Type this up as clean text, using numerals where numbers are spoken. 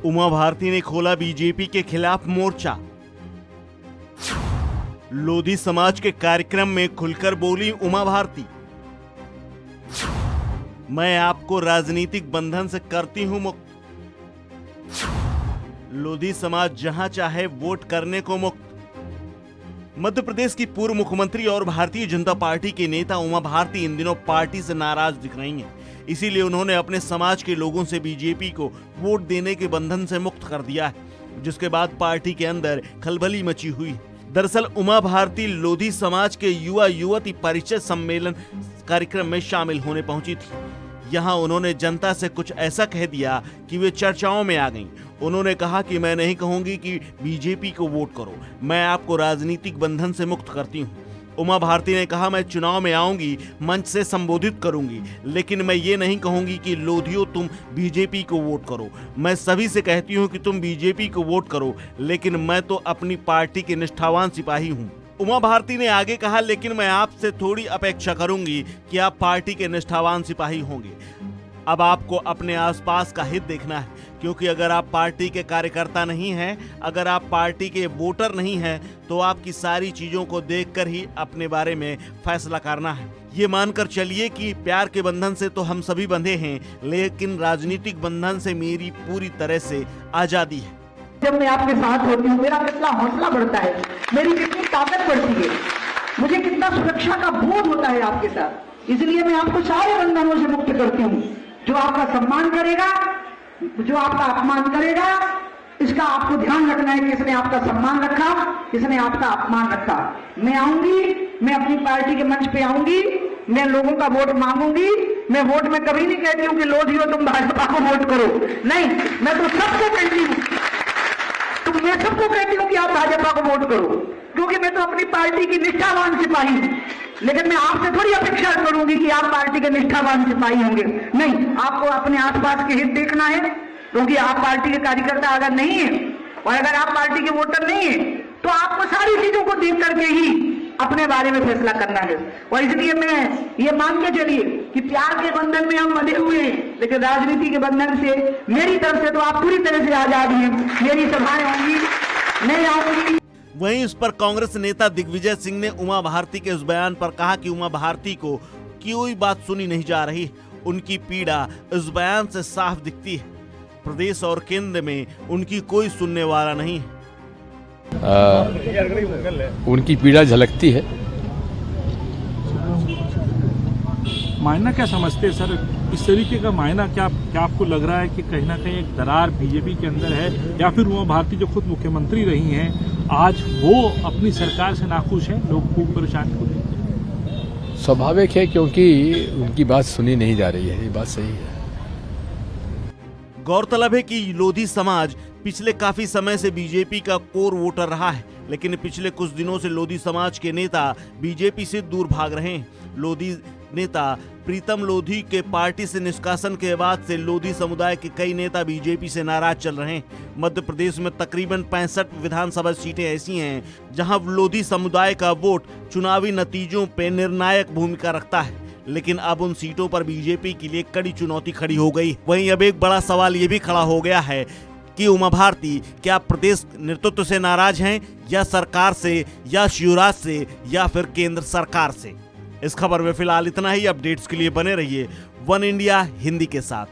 उमा भारती ने खोला बीजेपी के खिलाफ मोर्चा। लोधी समाज के कार्यक्रम में खुलकर बोली उमा भारती, मैं आपको राजनीतिक बंधन से करती हूं मुक्त। लोधी समाज जहां चाहे वोट करने को मुक्त। मध्य प्रदेश की पूर्व मुख्यमंत्री और भारतीय जनता पार्टी के नेता उमा भारती इन दिनों पार्टी से नाराज दिख रही हैं। इसीलिए उन्होंने अपने समाज के लोगों से बीजेपी को वोट देने के बंधन से मुक्त कर दिया है, जिसके बाद पार्टी के अंदर खलबली मची हुई। दरअसल उमा भारती लोधी समाज के युवा युवती परिचय सम्मेलन कार्यक्रम में शामिल होने पहुंची थी। यहां उन्होंने जनता से कुछ ऐसा कह दिया कि वे चर्चाओं में आ गईं। उन्होंने कहा कि मैं नहीं कहूंगी कि बीजेपी को वोट करो, मैं आपको राजनीतिक बंधन से मुक्त करती हूं। उमा भारती ने कहा, मैं चुनाव में आऊंगी, मंच से संबोधित करूंगी, लेकिन मैं ये नहीं कहूंगी कि लोधियों तुम बीजेपी को वोट करो। मैं सभी से कहती हूं कि तुम बीजेपी को वोट करो, लेकिन मैं तो अपनी पार्टी के निष्ठावान सिपाही हूं। उमा भारती ने आगे कहा, लेकिन मैं आपसे थोड़ी अपेक्षा करूंगी कि आप पार्टी के निष्ठावान सिपाही होंगे। अब आपको अपने आसपास का हित देखना है, क्योंकि अगर आप पार्टी के कार्यकर्ता नहीं हैं, अगर आप पार्टी के वोटर नहीं हैं, तो आपकी सारी चीजों को देखकर ही अपने बारे में फैसला करना है। ये मानकर चलिए कि प्यार के बंधन से तो हम सभी बंधे हैं, लेकिन राजनीतिक बंधन से मेरी पूरी तरह से आजादी है। जब मैं आपके साथ होती हूँ, मेरा कितना हौसला बढ़ता है, मेरी कितनी ताकत बढ़ती है, मुझे कितना सुरक्षा का बोध होता है आपके साथ। इसलिए मैं आपको सारे बंधनों से मुक्त करती हूँ। जो आपका सम्मान करेगा, जो आपका अपमान करेगा, इसका आपको ध्यान रखना है कि इसने आपका सम्मान रखा, इसने आपका अपमान रखा। मैं आऊंगी, मैं अपनी पार्टी के मंच पे आऊंगी, मैं लोगों का वोट मांगूंगी। मैं वोट में कभी नहीं कहती हूँ कि लोधियो तुम भाजपा को वोट करो, नहीं, मैं तो सबको कहती हूँ, मैं सबको कहती हूँ कि आप भाजपा को वोट करो, क्योंकि मैं तो अपनी पार्टी की निष्ठावान सिपाही हूँ। लेकिन मैं आपसे थोड़ी अपेक्षा करूंगी कि आप पार्टी के निष्ठावान सिपाही होंगे, नहीं, आपको अपने आसपास के हित देखना है, क्योंकि आप पार्टी के कार्यकर्ता अगर नहीं है और अगर आप पार्टी के वोटर नहीं है, तो आपको सारी चीजों को देख करके ही अपने बारे में फैसला करना है। और इसलिए मैं ये मान के चलिए कि प्यार के बंधन में हम बंधे हुए हैं, लेकिन राजनीति के बंधन से मेरी तरफ से तो आप पूरी तरह से आजाद हैं। मेरी सभाएं होंगी, मैं आऊंगी। वहीं इस पर कांग्रेस नेता दिग्विजय सिंह ने उमा भारती के उस बयान पर कहा कि उमा भारती को कोई बात सुनी नहीं जा रही, उनकी पीड़ा इस बयान से साफ दिखती है। प्रदेश और केंद्र में उनकी कोई सुनने वाला नहीं है। उनकी पीड़ा झलकती है। मायना क्या समझते हैं सर, इस तरीके का मायना क्या आपको लग रहा है कि कहीं ना कहीं एक दरार बीजेपी के अंदर है, या फिर उमा भारती जो खुद मुख्यमंत्री रही हैं, आज वो अपनी सरकार से नाखुश हैं, लोग खूब परेशान हो रहे हैं? स्वाभाविक है, क्योंकि उनकी बात सुनी नहीं जा रही है, ये बात सही है। गौरतलब है कि लोधी समाज पिछले काफी समय से बीजेपी का कोर वोटर रहा है, लेकिन पिछले कुछ दिनों से लोधी समाज के नेता बीजेपी से दूर भाग रहे हैं। लोधी नेता प्रीतम लोधी के पार्टी से निष्कासन के बाद से लोधी समुदाय के कई नेता बीजेपी से नाराज चल रहे हैं। मध्य प्रदेश में तकरीबन 65 विधानसभा सीटें ऐसी हैं जहां लोधी समुदाय का वोट चुनावी नतीजों पे निर्णायक भूमिका रखता है, लेकिन अब उन सीटों पर बीजेपी के लिए कड़ी चुनौती खड़ी हो गई। वहीं अब एक बड़ा सवाल ये भी खड़ा हो गया है कि उमा भारती क्या प्रदेश नेतृत्व से नाराज हैं, या सरकार से, या शिवराज से, या फिर केंद्र सरकार से। इस खबर में फिलहाल इतना ही। अपडेट्स के लिए बने रहिए वन इंडिया हिंदी के साथ।